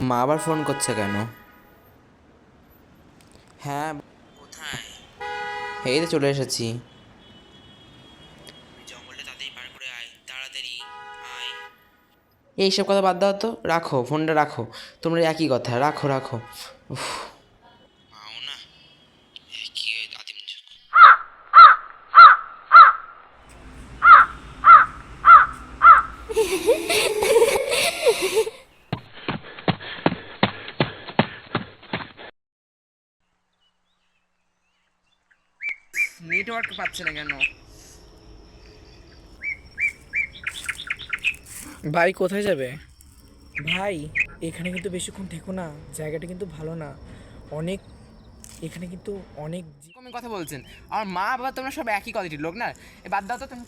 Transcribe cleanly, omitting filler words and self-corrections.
মা আবার ফোন করছে কেন? হ্যাঁ, কোথায়? এই তো চলে এসেছি। জঙ্গলটা তাড়াতাড়ি পার করে আয়, তাড়াতাড়ি আয়। এইসব কথা বাদ দাও তো, রাখো ফোনটা রাখো। তোমরা একই কথা, রাখো রাখো। উফ। পাও না, কি আদিম যুগ। নেটওয়ার্ক পাচ্ছে না কেন? ভাই কোথায় যাবে? ভাই এখানে কিন্তু বেশিক্ষণ থেকো না, জায়গাটা কিন্তু ভালো না। অনেক এখানে কিন্তু অনেক কমে কথা বলছেন। আমার মা বাবা তোমরা সব একই কোয়ালিটির লোক না, এ বাদ দাও তো তুমি।